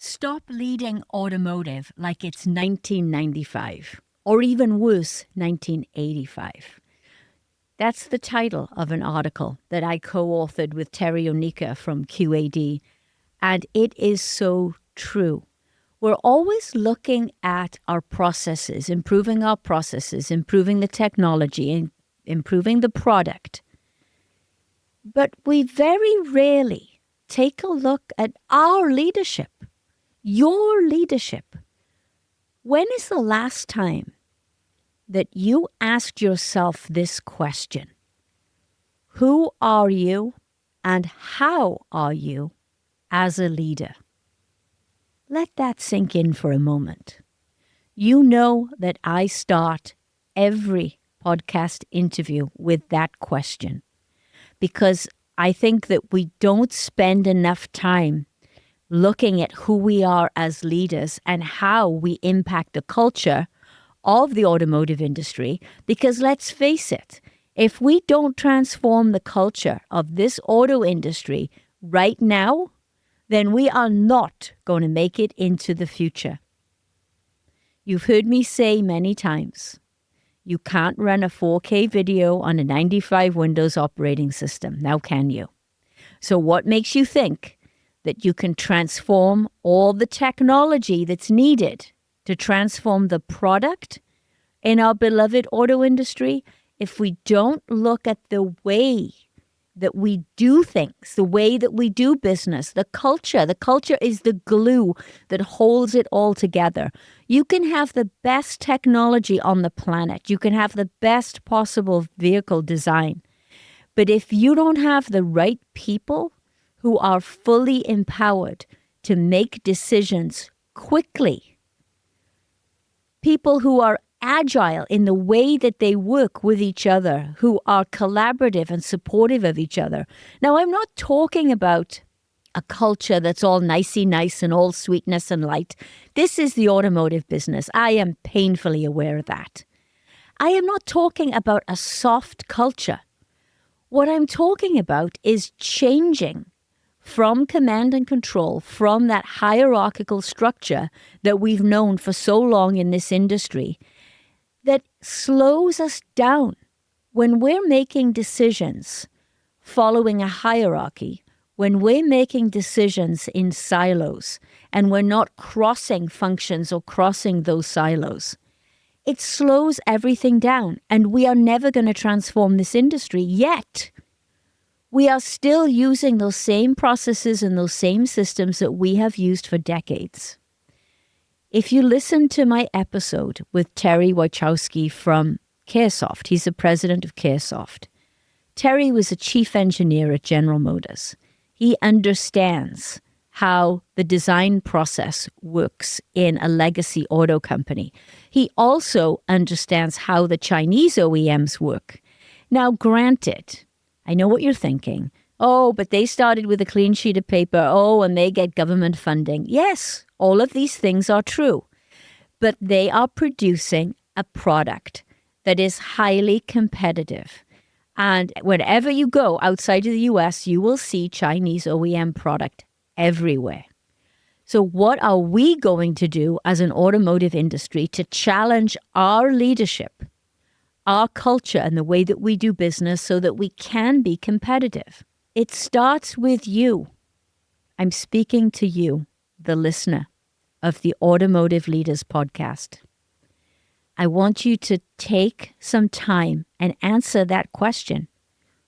Stop leading automotive like it's 1995, or even worse, 1985. That's the title of an article that I co-authored with Terry Onika from QAD, and it is so true. We're always looking at our processes, improving the technology, and improving the product. But we very rarely take a look at our leadership, your leadership. When is the last time that you asked yourself this question? Who are you and how are you as a leader? Let that sink in for a moment. You know that I start every podcast interview with that question because I think that we don't spend enough time looking at who we are as leaders and how we impact the culture of the automotive industry. Because let's face it, if we don't transform the culture of this auto industry right now, then we are not going to make it into the future. You've heard me say many times, you can't run a 4K video on a 95 Windows operating system. Now can you? So what makes you think that you can transform all the technology that's needed to transform the product in our beloved auto industry if we don't look at the way that we do things, the way that we do business, the culture? The culture is the glue that holds it all together. You can have the best technology on the planet. You can have the best possible vehicle design. But if you don't have the right people who are fully empowered to make decisions quickly, people who are agile in the way that they work with each other, who are collaborative and supportive of each other. Now, I'm not talking about a culture that's all nicey nice and all sweetness and light. This is the automotive business. I am painfully aware of that. I am not talking about a soft culture. What I'm talking about is changing from command and control, from that hierarchical structure that we've known for so long in this industry, that slows us down when we're making decisions following a hierarchy, when we're making decisions in silos, and we're not crossing functions or crossing those silos. It slows everything down, and we are never going to transform this industry, yet we are still using those same processes and those same systems that we have used for decades. If you listen to my episode with Terry Wojciechowski from CareSoft, he's the president of CareSoft. Terry was a chief engineer at General Motors. He understands how the design process works in a legacy auto company. He also understands how the Chinese OEMs work. Now, granted, I know what you're thinking. Oh, but they started with a clean sheet of paper. Oh, and they get government funding. Yes, all of these things are true. But they are producing a product that is highly competitive. And wherever you go outside of the US, you will see Chinese OEM product everywhere. So what are we going to do as an automotive industry to challenge our leadership, our culture, and the way that we do business so that we can be competitive? It starts with you. I'm speaking to you, the listener of the Automotive Leaders Podcast. I want you to take some time and answer that question.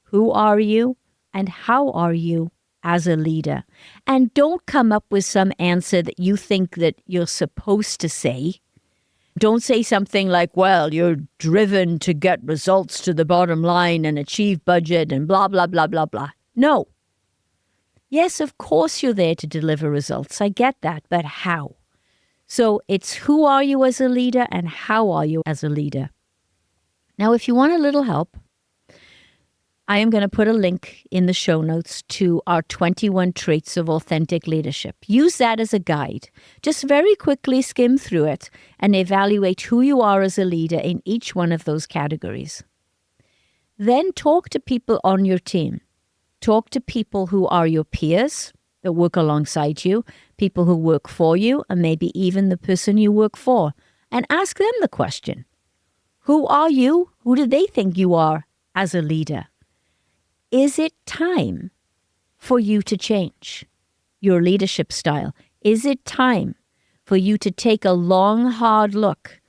Who are you and how are you as a leader? And don't come up with some answer that you think that you're supposed to say. Don't say something like, well, you're driven to get results to the bottom line and achieve budget and blah, blah, blah, blah, blah. No. Yes, of course you're there to deliver results. I get that, but how? So it's who are you as a leader and how are you as a leader? Now, if you want a little help, I am going to put a link in the show notes to our 21 traits of authentic leadership. Use that as a guide. Just very quickly skim through it and evaluate who you are as a leader in each one of those categories. Then talk to people on your team. Talk to people who are your peers that work alongside you, people who work for you, and maybe even the person you work for, and ask them the question. Who are you? Who do they think you are as a leader? Is it time for you to change your leadership style? Is it time for you to take a long, hard look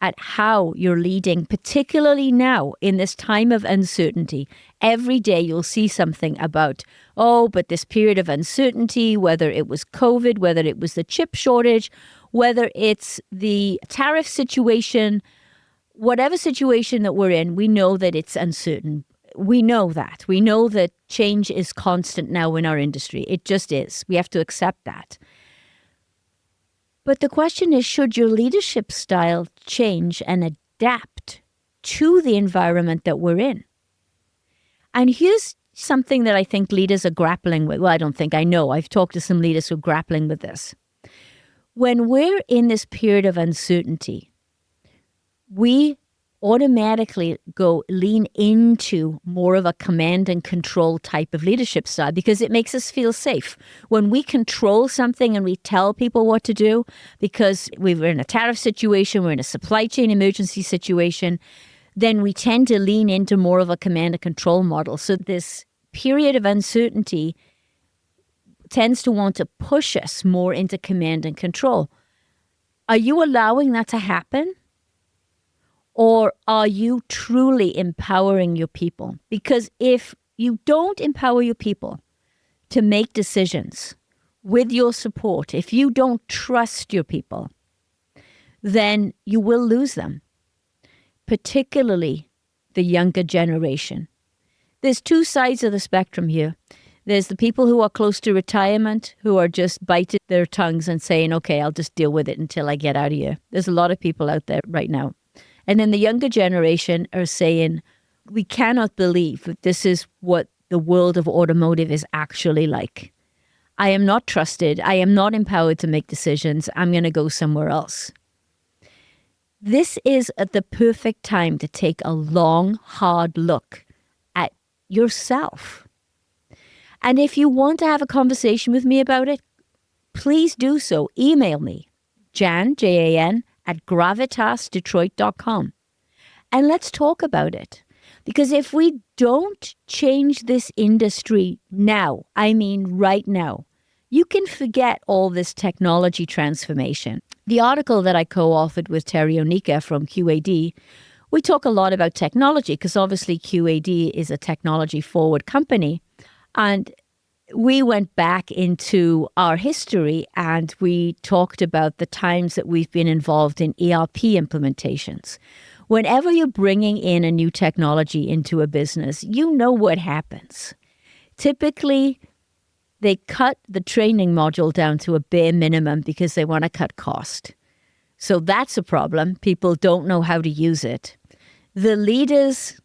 at how you're leading, particularly now in this time of uncertainty? Every day you'll see something about, but this period of uncertainty, whether it was COVID, whether it was the chip shortage, whether it's the tariff situation, whatever situation that we're in, we know that it's uncertain. We know that. We know that change is constant now in our industry. It just is. We have to accept that. But the question is, should your leadership style change and adapt to the environment that we're in? And here's something that I think leaders are grappling with. Well, I know. I've talked to some leaders who are grappling with this. When we're in this period of uncertainty, we automatically lean into more of a command and control type of leadership style because it makes us feel safe. When we control something and we tell people what to do, because we were in a tariff situation, we're in a supply chain emergency situation, then we tend to lean into more of a command and control model. So this period of uncertainty tends to want to push us more into command and control. Are you allowing that to happen? Or are you truly empowering your people? Because if you don't empower your people to make decisions with your support, if you don't trust your people, then you will lose them, particularly the younger generation. There's two sides of the spectrum here. There's the people who are close to retirement who are just biting their tongues and saying, okay, I'll just deal with it until I get out of here. There's a lot of people out there right now. And then the younger generation are saying, we cannot believe that this is what the world of automotive is actually like. I am not trusted. I am not empowered to make decisions. I'm going to go somewhere else. This is at the perfect time to take a long, hard look at yourself. And if you want to have a conversation with me about it, please do so. Email me, Jan, Jan, at gravitasdetroit.com. And let's talk about it. Because if we don't change this industry now, I mean right now, you can forget all this technology transformation. The article that I co-authored with Terry Onika from QAD, we talk a lot about technology because obviously QAD is a technology forward company. And we went back into our history and we talked about the times that we've been involved in ERP implementations. Whenever you're bringing in a new technology into a business, you know what happens. Typically, they cut the training module down to a bare minimum because they want to cut cost. So that's a problem. People don't know how to use it. The leaders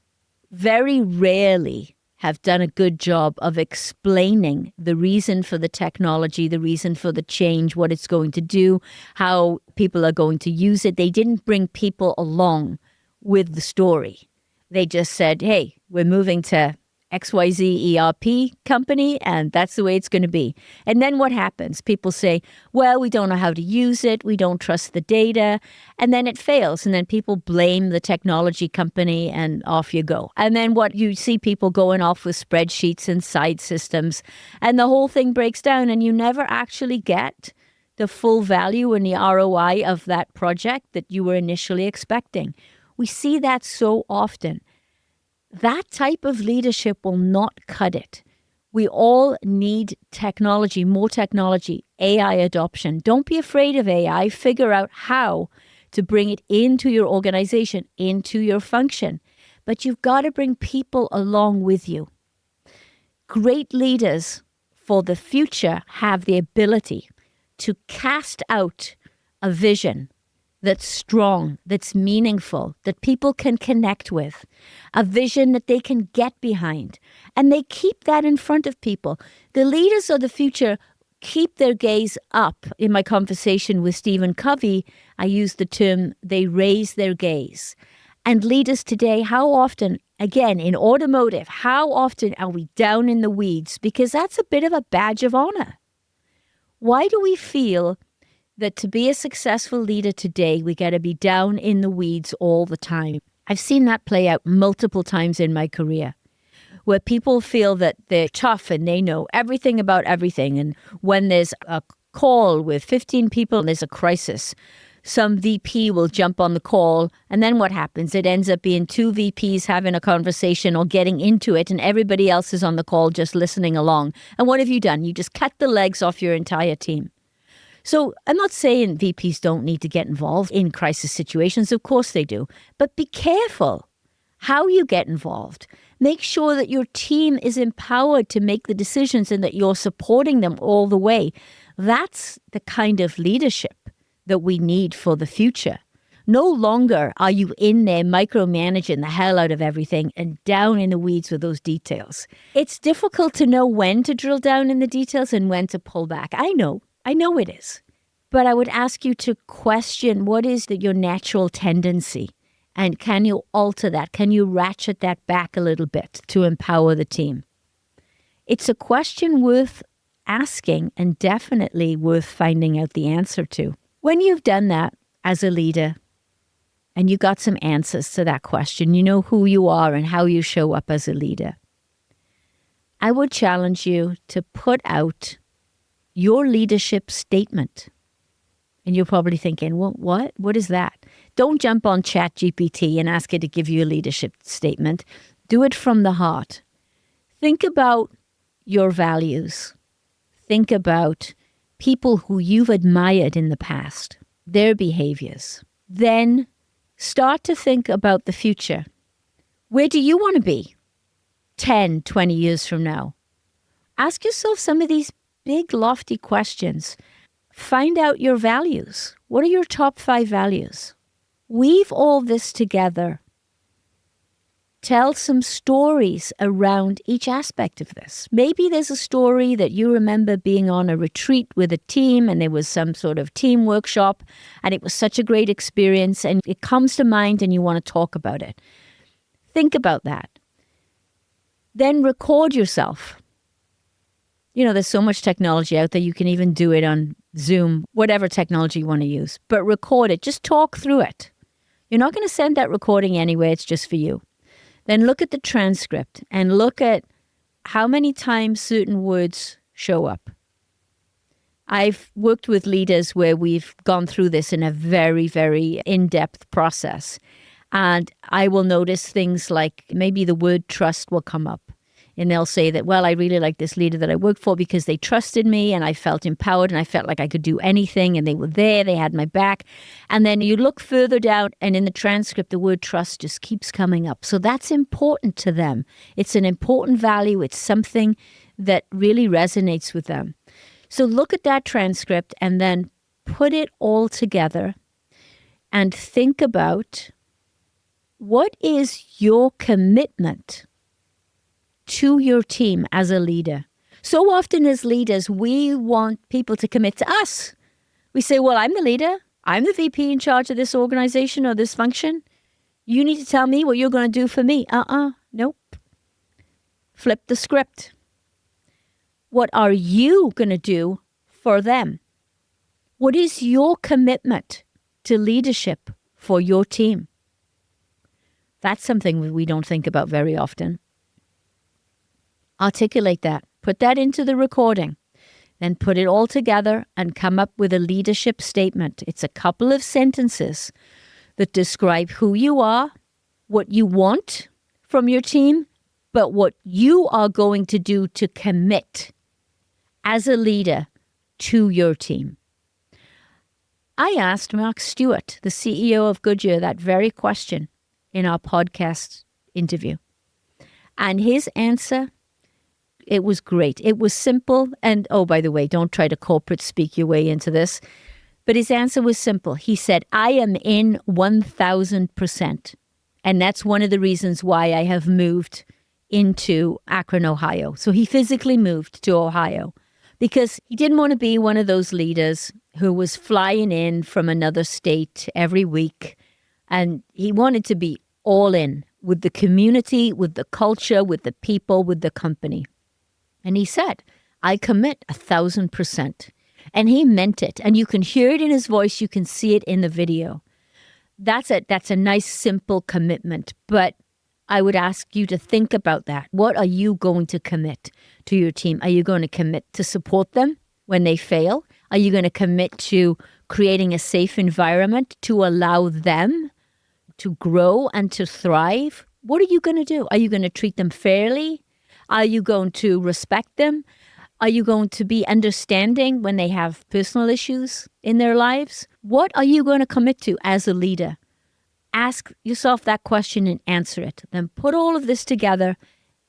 very rarely have done a good job of explaining the reason for the technology, the reason for the change, what it's going to do, how people are going to use it. They didn't bring people along with the story. They just said, hey, we're moving to XYZ ERP company, and that's the way it's going to be. And then what happens? People say, well, we don't know how to use it. We don't trust the data. And then it fails. And then people blame the technology company and off you go. And then what you see people going off with spreadsheets and side systems, and the whole thing breaks down and you never actually get the full value and the ROI of that project that you were initially expecting. We see that so often. That type of leadership will not cut it. We all need technology, more technology, AI adoption. Don't be afraid of AI. Figure out how to bring it into your organization, into your function. But you've got to bring people along with you. Great leaders for the future have the ability to cast out a vision that's strong, that's meaningful, that people can connect with, a vision that they can get behind. And they keep that in front of people. The leaders of the future keep their gaze up. In my conversation with Stephen Covey, I used the term, they raise their gaze. And leaders today, how often, again, in automotive, how often are we down in the weeds? Because that's a bit of a badge of honor. Why do we feel that to be a successful leader today, we got to be down in the weeds all the time? I've seen that play out multiple times in my career, where people feel that they're tough and they know everything about everything. And when there's a call with 15 people and there's a crisis, some VP will jump on the call. And then what happens? It ends up being two VPs having a conversation or getting into it, and everybody else is on the call just listening along. And what have you done? You just cut the legs off your entire team. So I'm not saying VPs don't need to get involved in crisis situations. Of course they do. But be careful how you get involved. Make sure that your team is empowered to make the decisions and that you're supporting them all the way. That's the kind of leadership that we need for the future. No longer are you in there micromanaging the hell out of everything and down in the weeds with those details. It's difficult to know when to drill down in the details and when to pull back. I know it is. But I would ask you to question what is your natural tendency, and can you alter that? Can you ratchet that back a little bit to empower the team? It's a question worth asking and definitely worth finding out the answer to. When you've done that as a leader and you got some answers to that question, you know who you are and how you show up as a leader, I would challenge you to put out your leadership statement. And you're probably thinking, well, what? What is that? Don't jump on ChatGPT and ask it to give you a leadership statement. Do it from the heart. Think about your values. Think about people who you've admired in the past, their behaviors. Then start to think about the future. Where do you want to be 10, 20 years from now? Ask yourself some of these big, lofty questions. Find out your values. What are your top 5 values? Weave all this together. Tell some stories around each aspect of this. Maybe there's a story that you remember being on a retreat with a team and there was some sort of team workshop and it was such a great experience and it comes to mind and you want to talk about it. Think about that. Then record yourself. You know, there's so much technology out there. You can even do it on Zoom, whatever technology you want to use. But record it. Just talk through it. You're not going to send that recording anyway. It's just for you. Then look at the transcript and look at how many times certain words show up. I've worked with leaders where we've gone through this in a very, very in-depth process. And I will notice things like maybe the word trust will come up. And they'll say that, well, I really like this leader that I worked for because they trusted me and I felt empowered and I felt like I could do anything and they were there, they had my back. And then you look further down and in the transcript, the word trust just keeps coming up. So that's important to them. It's an important value. It's something that really resonates with them. So look at that transcript and then put it all together and think about what is your commitment to your team as a leader. So often as leaders, we want people to commit to us. We say, well, I'm the leader. I'm the VP in charge of this organization or this function. You need to tell me what you're going to do for me. Nope. Flip the script. What are you going to do for them? What is your commitment to leadership for your team? That's something we don't think about very often. Articulate that. Put that into the recording. Then put it all together and come up with a leadership statement. It's a couple of sentences that describe who you are, what you want from your team, but what you are going to do to commit as a leader to your team. I asked Mark Stewart, the CEO of Goodyear, that very question in our podcast interview. And his answer, it was great. It was simple. And, oh, by the way, don't try to corporate speak your way into this. But his answer was simple. He said, I am in 1,000%. And that's one of the reasons why I have moved into Akron, Ohio. So he physically moved to Ohio because he didn't want to be one of those leaders who was flying in from another state every week. And he wanted to be all in with the community, with the culture, with the people, with the company. And he said, I commit 1,000%. And he meant it. And you can hear it in his voice. You can see it in the video. That's a nice, simple commitment. But I would ask you to think about that. What are you going to commit to your team? Are you going to commit to support them when they fail? Are you going to commit to creating a safe environment to allow them to grow and to thrive? What are you going to do? Are you going to treat them fairly? Are you going to respect them? Are you going to be understanding when they have personal issues in their lives? What are you going to commit to as a leader? Ask yourself that question and answer it. Then put all of this together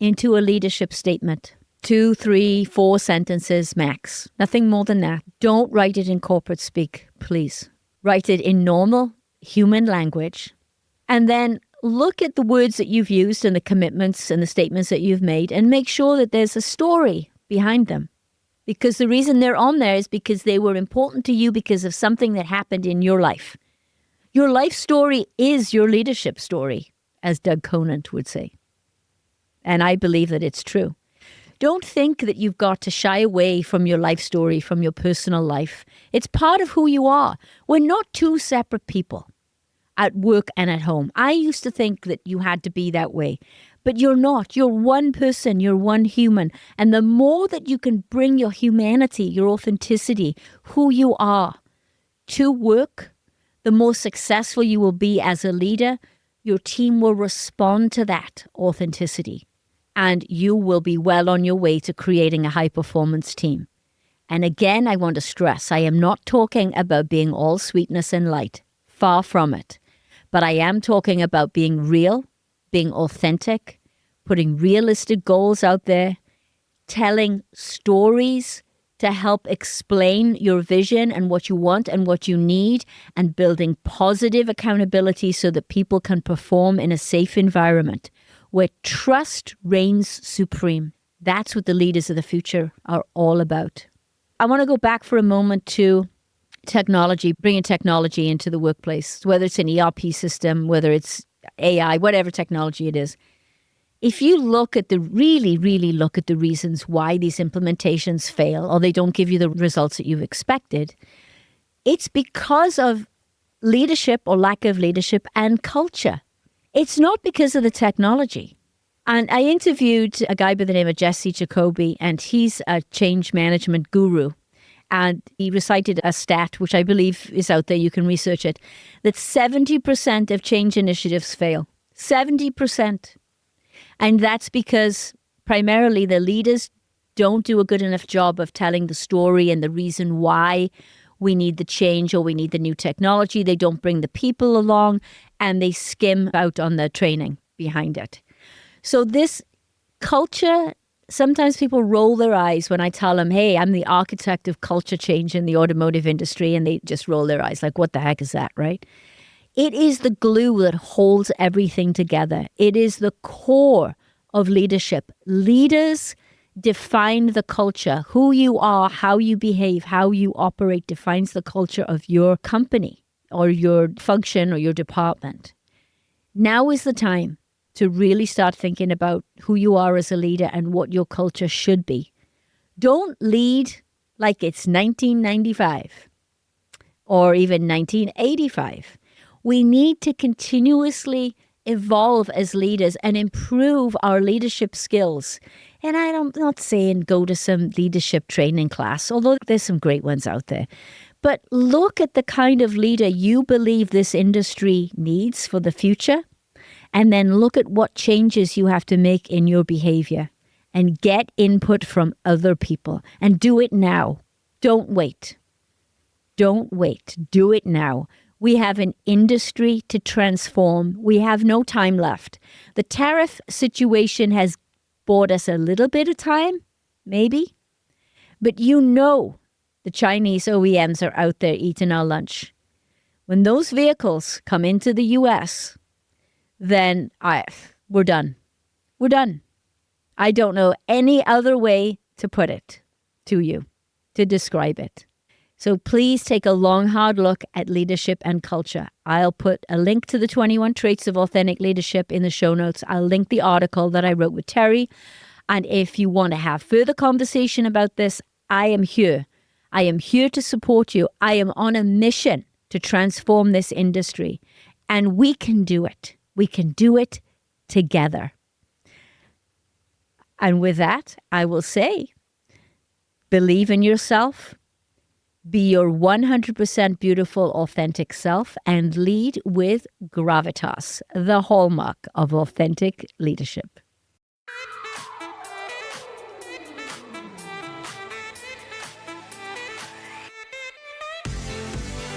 into a leadership statement. 2, 3, 4 sentences max. Nothing more than that. Don't write it in corporate speak, please. Write it in normal human language. And then look at the words that you've used and the commitments and the statements that you've made and make sure that there's a story behind them. Because the reason they're on there is because they were important to you because of something that happened in your life. Your life story is your leadership story, as Doug Conant would say. And I believe that it's true. Don't think that you've got to shy away from your life story, from your personal life. It's part of who you are. We're not two separate people at work and at home. I used to think that you had to be that way. But you're not. You're one person. You're one human. And the more that you can bring your humanity, your authenticity, who you are to work, the more successful you will be as a leader. Your team will respond to that authenticity. And you will be well on your way to creating a high-performance team. And again, I want to stress, I am not talking about being all sweetness and light. Far from it. But I am talking about being real, being authentic, putting realistic goals out there, telling stories to help explain your vision and what you want and what you need, and building positive accountability so that people can perform in a safe environment where trust reigns supreme. That's what the leaders of the future are all about. I want to go back for a moment to technology, bringing technology into the workplace, whether it's an ERP system, whether it's AI, whatever technology it is. If you look at really look at the reasons why these implementations fail or they don't give you the results that you've expected, it's because of leadership or lack of leadership and culture. It's not because of the technology. And I interviewed a guy by the name of Jesse Jacoby, and he's a change management guru. And he recited a stat, which I believe is out there, you can research it, that 70% of change initiatives fail. 70%. And that's because primarily the leaders don't do a good enough job of telling the story and the reason why we need the change or we need the new technology. They don't bring the people along, and they skim out on the training behind it. So this culture, sometimes people roll their eyes when I tell them, hey, I'm the architect of culture change in the automotive industry, and they just roll their eyes like, what the heck is that, right? It is the glue that holds everything together. It is the core of leadership. Leaders define the culture. Who you are, how you behave, how you operate defines the culture of your company or your function or your department. Now is the time to really start thinking about who you are as a leader and what your culture should be. Don't lead like it's 1995 or even 1985. We need to continuously evolve as leaders and improve our leadership skills. And I'm not saying go to some leadership training class, although there's some great ones out there. But look at the kind of leader you believe this industry needs for the future, and then look at what changes you have to make in your behavior and get input from other people and do it now. Don't wait. Don't wait. Do it now. We have an industry to transform. We have no time left. The tariff situation has bought us a little bit of time, maybe. But you know the Chinese OEMs are out there eating our lunch. When those vehicles come into the U.S., then we're done. We're done. I don't know any other way to put it to you, to describe it. So please take a long, hard look at leadership and culture. I'll put a link to the 21 Traits of Authentic Leadership in the show notes. I'll link the article that I wrote with Terry. And if you want to have further conversation about this, I am here. I am here to support you. I am on a mission to transform this industry, and we can do it. We can do it together. And with that, I will say, believe in yourself, be your 100% beautiful, authentic self, and lead with gravitas, the hallmark of authentic leadership.